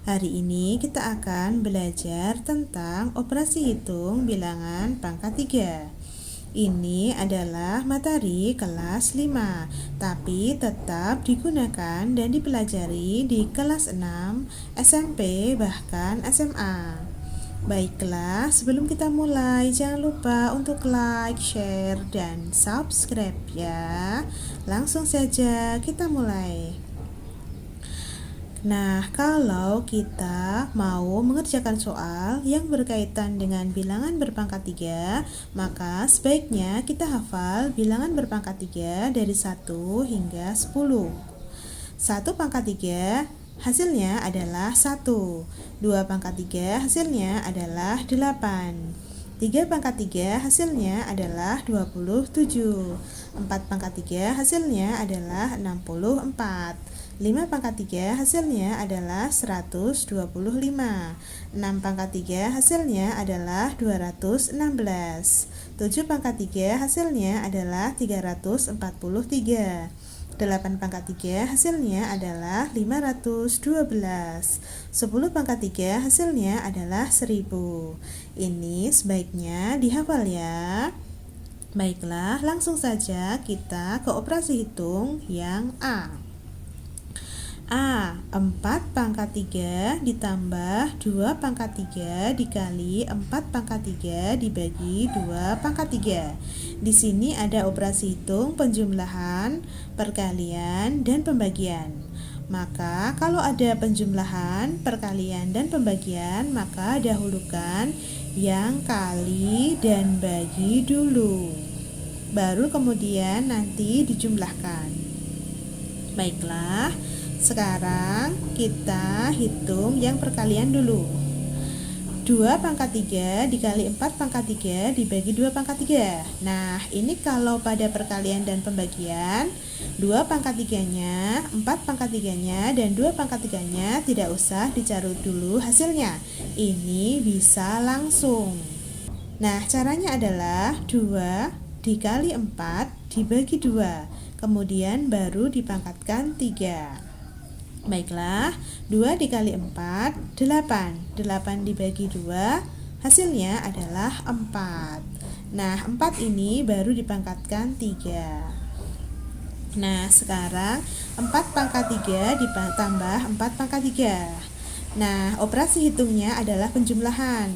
Hari ini kita akan belajar tentang operasi hitung bilangan pangkat 3. Ini adalah materi kelas 5, tapi tetap digunakan dan dipelajari di kelas 6, SMP, bahkan SMA. Baiklah, sebelum kita mulai, jangan lupa untuk like, share, dan subscribe ya. Langsung saja kita mulai. Nah, kalau kita mau mengerjakan soal yang berkaitan dengan bilangan berpangkat 3, maka sebaiknya kita hafal bilangan berpangkat 3 dari 1 hingga 10. 1 pangkat 3 hasilnya adalah 1. 2 pangkat 3 hasilnya adalah 8. 3 pangkat 3 hasilnya adalah 27. 4 pangkat 3 hasilnya adalah 64. 5 pangkat 3 hasilnya adalah 125. 6 pangkat 3 hasilnya adalah 216. 7 pangkat 3 hasilnya adalah 343. 8 pangkat 3 hasilnya adalah 512. 10 pangkat 3 hasilnya adalah 1000. Ini sebaiknya dihafal ya. Baiklah, langsung saja kita ke operasi hitung yang A. 4 pangkat 3 ditambah 2 pangkat 3 dikali 4 pangkat 3 dibagi 2 pangkat 3. Di sini ada operasi hitung penjumlahan, perkalian, dan pembagian. Maka kalau ada penjumlahan, perkalian, dan pembagian, maka dahulukan yang kali dan bagi dulu. Baru kemudian nanti dijumlahkan. Baiklah, sekarang kita hitung yang perkalian dulu. 2 pangkat 3 dikali 4 pangkat 3 dibagi 2 pangkat 3. Nah, ini kalau pada perkalian dan pembagian, 2 pangkat 3-nya, 4 pangkat 3-nya, dan 2 pangkat 3-nya tidak usah dicari dulu hasilnya. Ini bisa langsung. Nah, caranya adalah 2 dikali 4 dibagi 2. Kemudian baru dipangkatkan 3. Baiklah, 2 dikali 4, 8. 8 dibagi 2, hasilnya adalah 4. Nah, 4 ini baru dipangkatkan 3. Nah, sekarang 4 pangkat 3 ditambah 4 pangkat 3. Nah, operasi hitungnya adalah penjumlahan.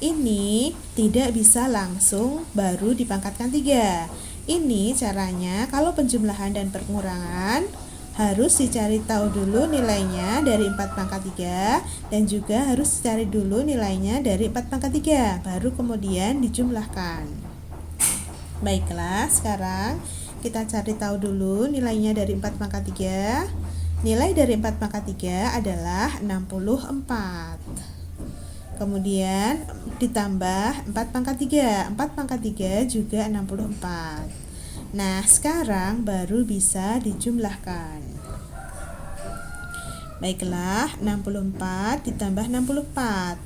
Ini tidak bisa langsung baru dipangkatkan 3. Ini caranya kalau penjumlahan dan pengurangan harus dicari tahu dulu nilainya dari 4 pangkat 3 dan juga harus dicari dulu nilainya dari 4 pangkat 3, baru kemudian dijumlahkan. Baiklah, sekarang kita cari tahu dulu nilainya dari 4 pangkat 3. Nilai dari 4 pangkat 3 adalah 64. Kemudian ditambah 4 pangkat 3. 4 pangkat 3 juga 64. Nah, sekarang baru bisa dijumlahkan. Baiklah, 64 ditambah 64.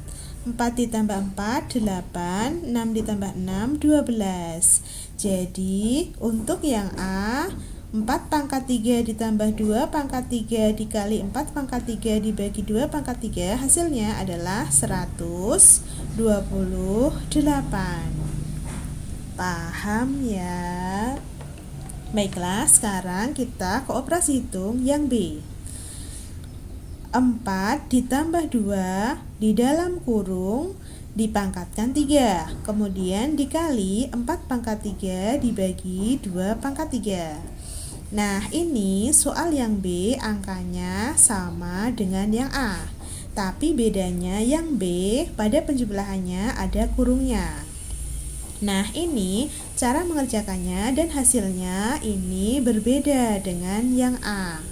4 ditambah 4, 8. 6 ditambah 6, 12. Jadi, untuk yang A, 4 pangkat 3 ditambah 2 pangkat 3 dikali 4 pangkat 3 dibagi 2 pangkat 3, hasilnya adalah 128. Paham ya? Baiklah, sekarang kita ke operasi hitung yang B. 4 ditambah 2 di dalam kurung dipangkatkan 3. Kemudian dikali 4 pangkat 3 dibagi 2 pangkat 3. Nah, ini soal yang B angkanya sama dengan yang A. Tapi bedanya yang B pada penjumlahannya ada kurungnya. Nah, ini cara mengerjakannya dan hasilnya ini berbeda dengan yang A.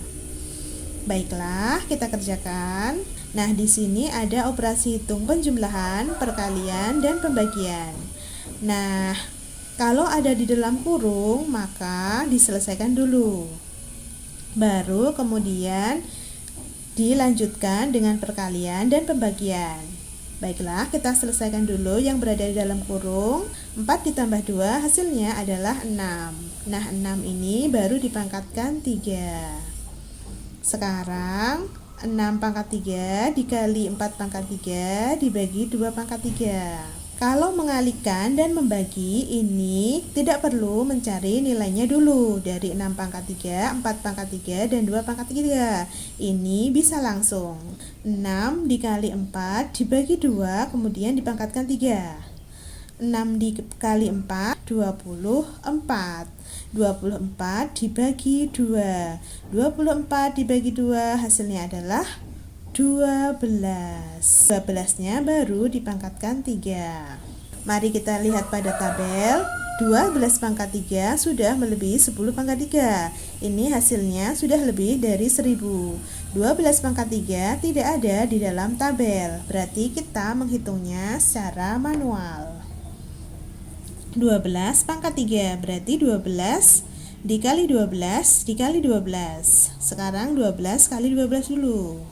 Baiklah, kita kerjakan. Nah, di sini ada operasi hitung penjumlahan, perkalian, dan pembagian. Nah, kalau ada di dalam kurung, maka diselesaikan dulu. Baru kemudian dilanjutkan dengan perkalian dan pembagian. Baiklah, kita selesaikan dulu yang berada di dalam kurung. 4 ditambah 2 hasilnya adalah 6. Nah, 6 ini baru dipangkatkan 3. Sekarang 6 pangkat 3 dikali 4 pangkat 3 dibagi 2 pangkat 3. Kalau mengalihkan dan membagi ini tidak perlu mencari nilainya dulu. Dari 6 pangkat 3, 4 pangkat 3, dan 2 pangkat 3. Ini bisa langsung. 6 dikali 4 dibagi 2, kemudian dipangkatkan 3. 6 dikali 4, 24. 24 dibagi 2. 24 dibagi 2 hasilnya adalah 12. 12-nya baru dipangkatkan 3. Mari kita lihat pada tabel. 12 pangkat 3 sudah melebihi 10 pangkat 3. Ini hasilnya sudah lebih dari 1000. 12 pangkat 3 tidak ada di dalam tabel. Berarti kita menghitungnya secara manual. 12 pangkat 3 berarti 12 dikali 12 dikali 12. Sekarang 12 kali 12 dulu.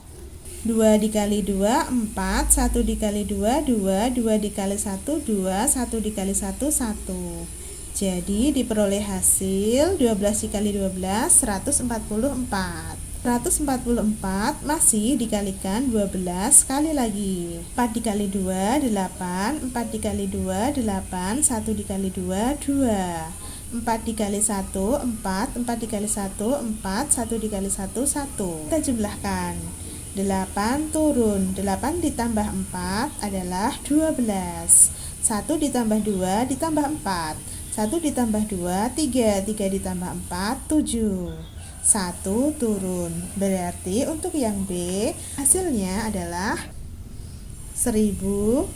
2 dikali 2, 4, 1 dikali 2, 2, 2 dikali 1, 2, 1 dikali 1, 1. Jadi diperoleh hasil 12 dikali 12, 144. 144 masih dikalikan 12 kali lagi. 4 dikali 2, 8, 4 dikali 2, 8, 1 dikali 2, 2. 4 dikali 1, 4, 4 dikali 1, 4, 1 dikali 1, 1. Kita jumlahkan. 8 turun, 8 ditambah 4 adalah 12. 1 ditambah 2 ditambah 4. 1 ditambah 2, 3. 3 ditambah 4, 7. 1 turun. Berarti untuk yang B hasilnya adalah 1728.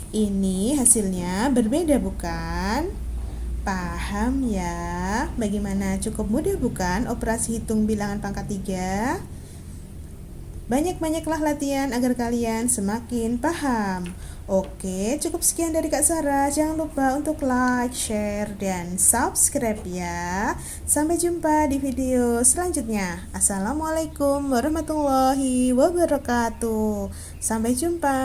Ini hasilnya berbeda bukan? Paham ya? Bagaimana, cukup mudah bukan operasi hitung bilangan pangkat 3? Banyak-banyaklah latihan agar kalian semakin paham. Oke, cukup sekian dari Kak Sarah. Jangan lupa untuk like, share, dan subscribe ya. Sampai jumpa di video selanjutnya. Assalamualaikum warahmatullahi wabarakatuh. Sampai jumpa.